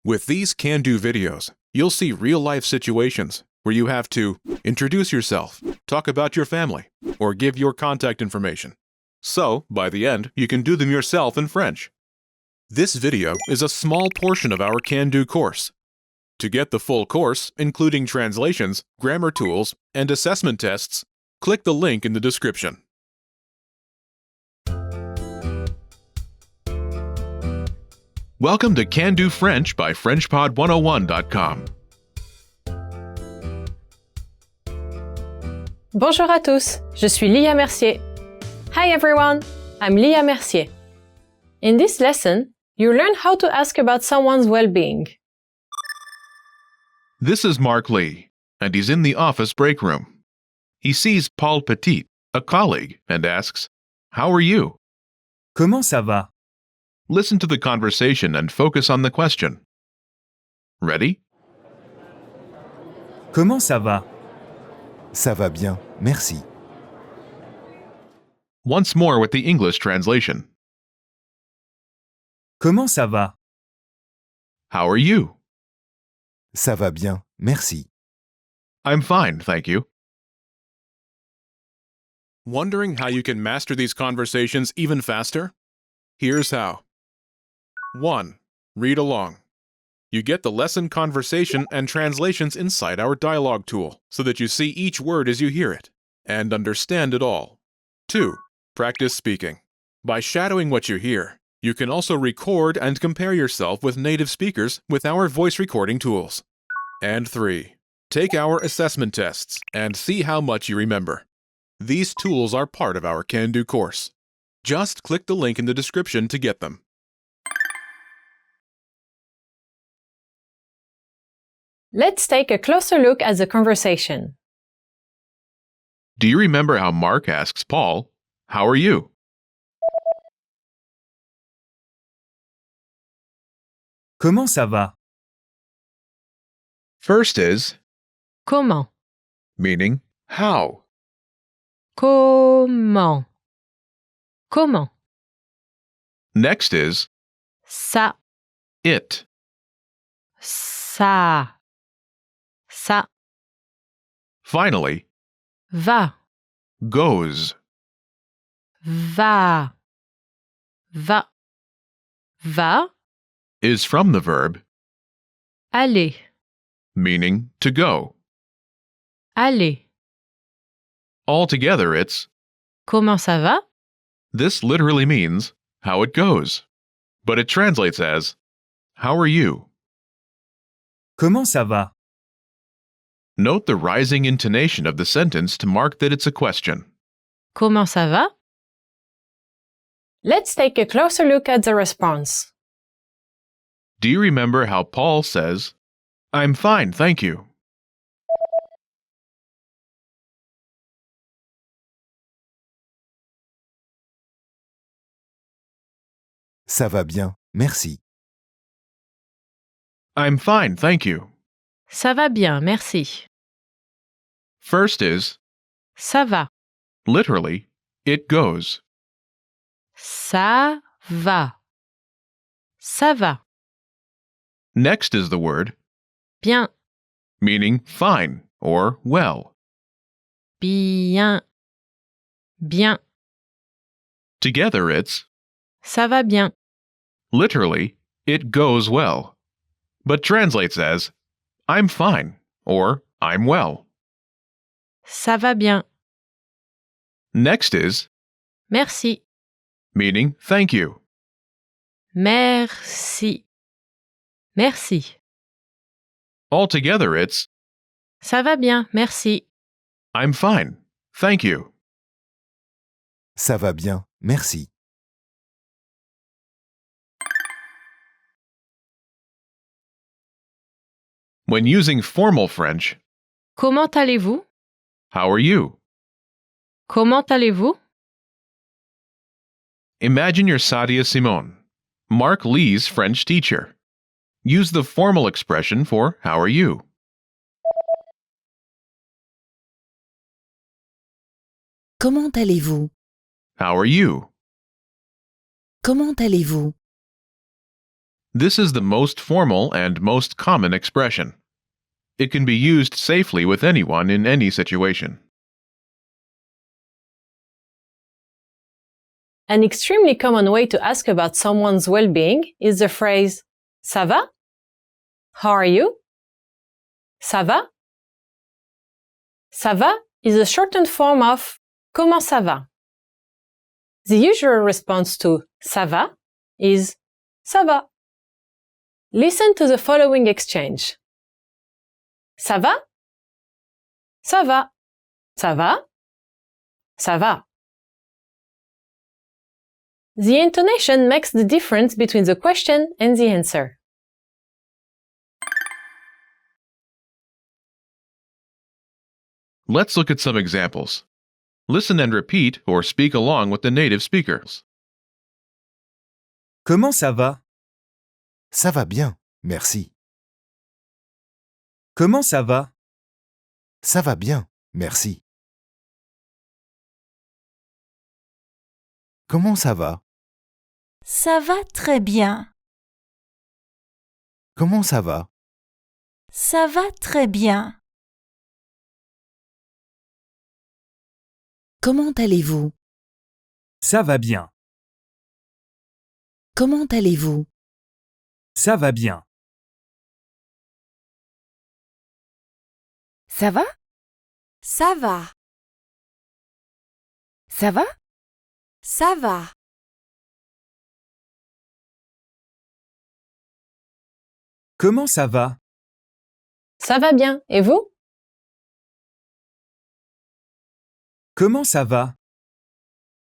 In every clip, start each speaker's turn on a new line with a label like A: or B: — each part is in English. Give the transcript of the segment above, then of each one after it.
A: With these can-do videos, you'll see real-life situations where you have to introduce yourself, talk about your family, or give your contact information. So, by the end, you can do them yourself in French. This video is a small portion of our can-do course. To get the full course, including translations, grammar tools, and assessment tests, click the link in the description. Welcome to Can Do French by FrenchPod101.com.
B: Bonjour à tous, je suis Lia Mercier. Hi everyone, I'm Lia Mercier. In this lesson, you learn how to ask about someone's well-being.
A: This is Mark Lee, and he's in the office break room. He sees Paul Petit, a colleague, and asks, "How are you?"
C: Comment ça va?
A: Listen to the conversation and focus on the question. Ready?
C: Comment ça va?
D: Ça va bien, merci.
A: Once more with the English translation.
C: Comment ça va?
A: How are you?
D: Ça va bien, merci.
A: I'm fine, thank you. Wondering how you can master these conversations even faster? Here's how. 1. Read along. You get the lesson conversation and translations inside our dialogue tool so that you see each word as you hear it and understand it all. 2. Practice speaking. By shadowing what you hear, you can also record and compare yourself with native speakers with our voice recording tools. And 3. Take our assessment tests and see how much you remember. These tools are part of our Can Do course. Just click the link in the description to get them.
B: Let's take a closer look at the conversation.
A: Do you remember how Mark asks Paul, "How are you?"
C: Comment ça va?
A: First is
B: Comment?
A: meaning how.
B: Comment? Comment?
A: Next is
B: Ça,
A: it.
B: ça, ça,
A: Finally,
B: va,
A: goes.
B: va, va, va,
A: Is from the verb
B: aller,
A: meaning to go.
B: aller.
A: Altogether, it's
B: Comment ça va?
A: this literally means how it goes, but it translates as how are you?
C: Comment ça va?
A: Note the rising intonation of the sentence to mark that it's a question.
B: Comment ça va? Let's take a closer look at the response.
A: Do you remember how Paul says, "I'm fine, thank you"?
D: Ça va bien, merci.
A: I'm fine, thank you.
B: Ça va bien, merci.
A: First is
B: Ça va.
A: literally, it goes.
B: Ça va. Ça va.
A: Next is the word
B: Bien.
A: meaning fine or well.
B: Bien. Bien.
A: Together it's
B: Ça va bien.
A: literally, it goes well, but translates as I'm fine or I'm well.
B: Ça va bien.
A: Next is
B: Merci.
A: meaning thank you.
B: Merci. Merci.
A: Altogether it's
B: Ça va bien, merci.
A: I'm fine, thank you.
D: Ça va bien, merci.
A: When using formal French,
B: Comment allez-vous?
A: how are you?
B: Comment allez-vous?
A: Imagine you're Sadia Simone, Mark Lee's French teacher. Use the formal expression for how are you?
E: Comment allez-vous?
A: How are you?
E: Comment allez-vous?
A: This is the most formal and most common expression. It can be used safely with anyone in any situation.
B: An extremely common way to ask about someone's well-being is the phrase "Ça va?" How are you? Ça va? Ça va is a shortened form of Comment ça va? The usual response to Ça va is Ça va. Listen to the following exchange. Ça va? Ça va. Ça va? Ça va. The intonation makes the difference between the question and the answer.
A: Let's look at some examples. Listen and repeat or speak along with the native speakers.
C: Comment ça va?
D: Ça va bien, merci.
C: Comment ça va?
D: Ça va bien, merci. Comment ça va?
E: Ça va très bien.
D: Comment ça va?
E: Ça va très bien. Comment allez-vous?
C: Ça va bien.
E: Comment allez-vous?
C: Ça va bien.
E: Ça va? Ça va. Ça va? Ça va.
C: Comment ça va?
B: Ça va bien. Et vous?
C: Comment ça va?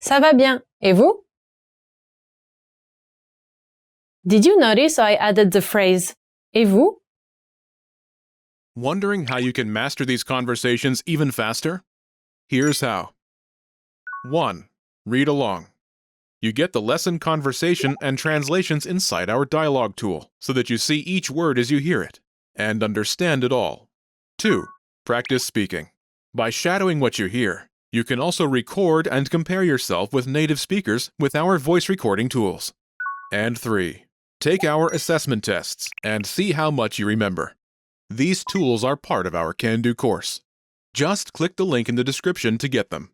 B: Ça va bien. Et vous? Did you notice I added the phrase Et vous?
A: Wondering how you can master these conversations even faster? Here's how. 1. Read along. You get the lesson conversation and translations inside our dialogue tool so that you see each word as you hear it and understand it all. 2. Practice speaking. By shadowing what you hear, you can also record and compare yourself with native speakers with our voice recording tools. And 3. Take our assessment tests and see how much you remember. These tools are part of our Can-Do course. Just click the link in the description to get them.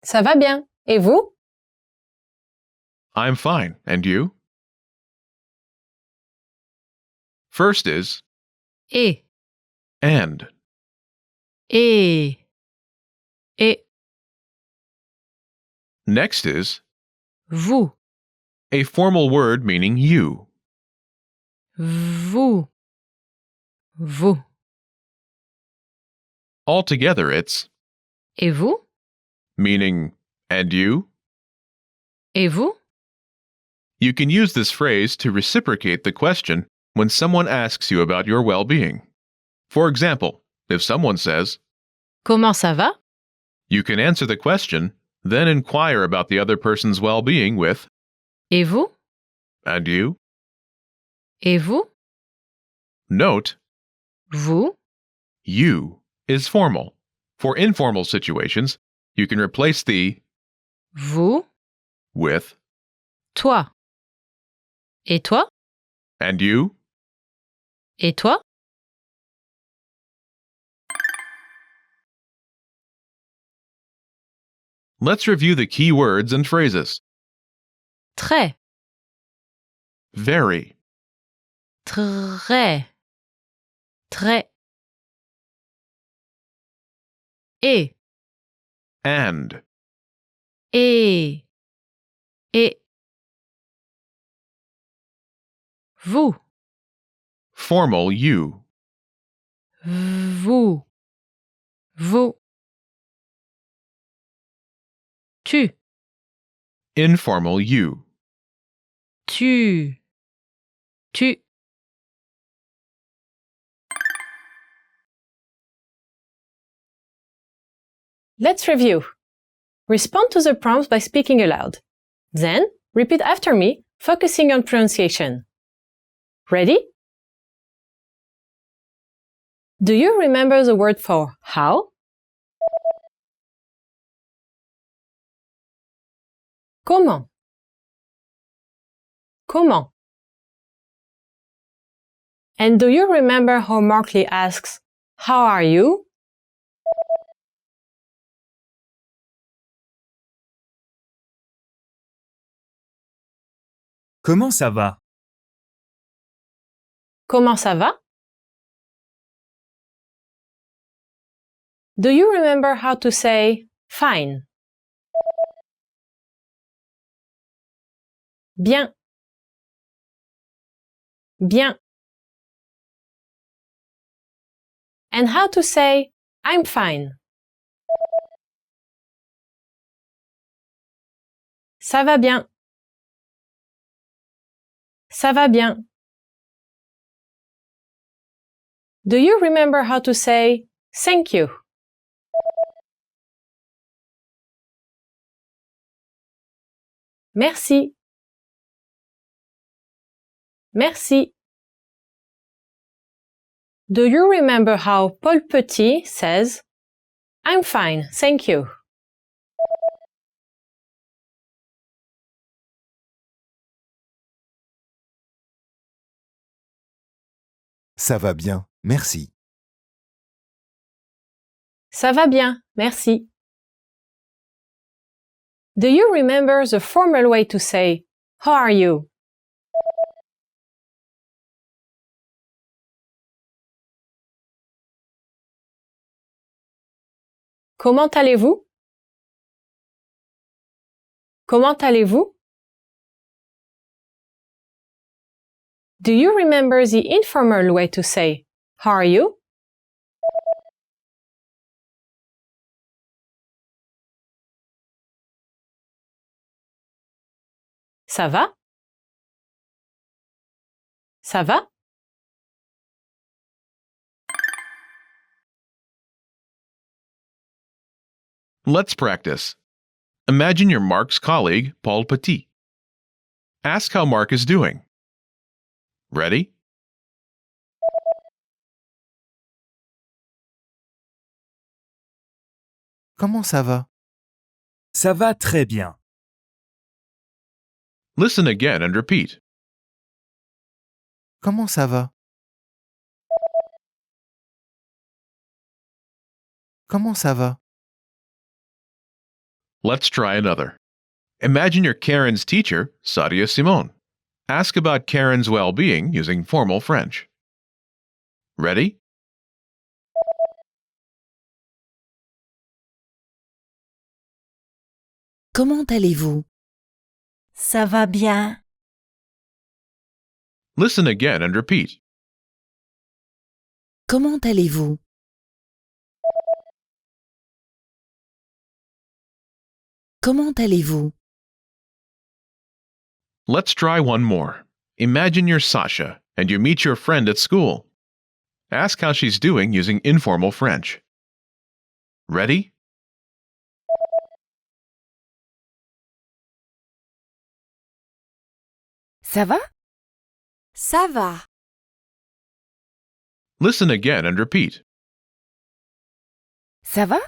B: Ça va bien. Et vous?
A: I'm fine. And you? First is
B: Et.
A: and.
B: Et. Et.
A: Next is
B: Vous.
A: a formal word meaning you.
B: Vous. Vous.
A: Altogether, it's
B: Et vous?
A: meaning and you.
B: Et vous?
A: You can use this phrase to reciprocate the question when someone asks you about your well-being. For example, if someone says,
B: Comment ça va?
A: you can answer the question, then inquire about the other person's well-being with,
B: Et vous?
A: and you.
B: Et vous?
A: Note,
B: Vous?
A: you is formal. For informal situations, you can replace the
B: Vous?
A: with
B: Toi. Et toi?
A: and you.
B: Et toi?
A: Let's review the key words and phrases.
B: Très.
A: Very,
B: Très. Très. Et.
A: and,
B: Et. Et. Vous.
A: formal you,
B: Vous. Vous. Tu.
A: informal you.
B: Tu. Tu. Let's review. Respond to the prompts by speaking aloud. Then, repeat after me, focusing on pronunciation. Ready? Do you remember the word for how? Comment? Comment? And do you remember how Markley asks, How are you?
C: Comment ça va?
B: Comment ça va? Do you remember how to say fine? Bien. Bien. And how to say I'm fine? Ça va bien. Ça va bien. Do you remember how to say thank you? Merci. Merci. Do you remember how Paul Petit says, I'm fine, thank you?
D: Ça va bien, merci.
B: Ça va bien, merci. Do you remember the formal way to say, How are you? Comment allez-vous? Comment allez-vous? Do you remember the informal way to say, How are you? Ça va? Ça va?
A: Let's practice. Imagine you're Mark's colleague, Paul Petit. Ask how Mark is doing. Ready?
D: Comment ça va?
C: Ça va très bien.
A: Listen again and repeat.
D: Comment ça va? Comment ça va?
A: Let's try another. Imagine you're Karen's teacher, Sadia Simone. Ask about Karen's well-being using formal French. Ready?
E: Comment allez-vous? Ça va bien.
A: Listen again and repeat.
E: Comment allez-vous? Comment allez-vous?
A: Let's try one more. Imagine you're Sasha and you meet your friend at school. Ask how she's doing using informal French. Ready?
E: Ça va? Ça va.
A: Listen again and repeat.
E: Ça va?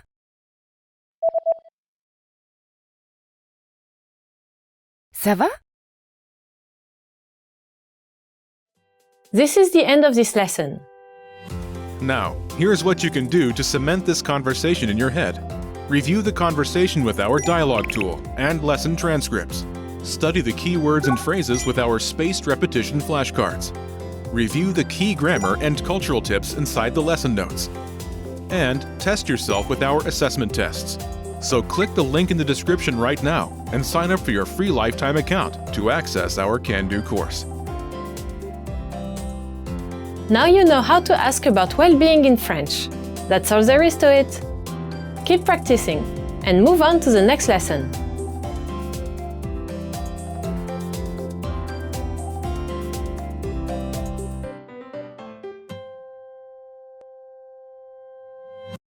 E: Ça va?
B: This is the end of this lesson.
A: Now, here's what you can do to cement this conversation in your head. Review the conversation with our dialogue tool and lesson transcripts. Study the key words and phrases with our spaced repetition flashcards. Review the key grammar and cultural tips inside the lesson notes. And test yourself with our assessment tests. So click the link in the description right now and sign up for your free lifetime account to access our Can-Do course.
B: Now you know how to ask about well-being in French. That's all there is to it. Keep practicing and move on to the next lesson.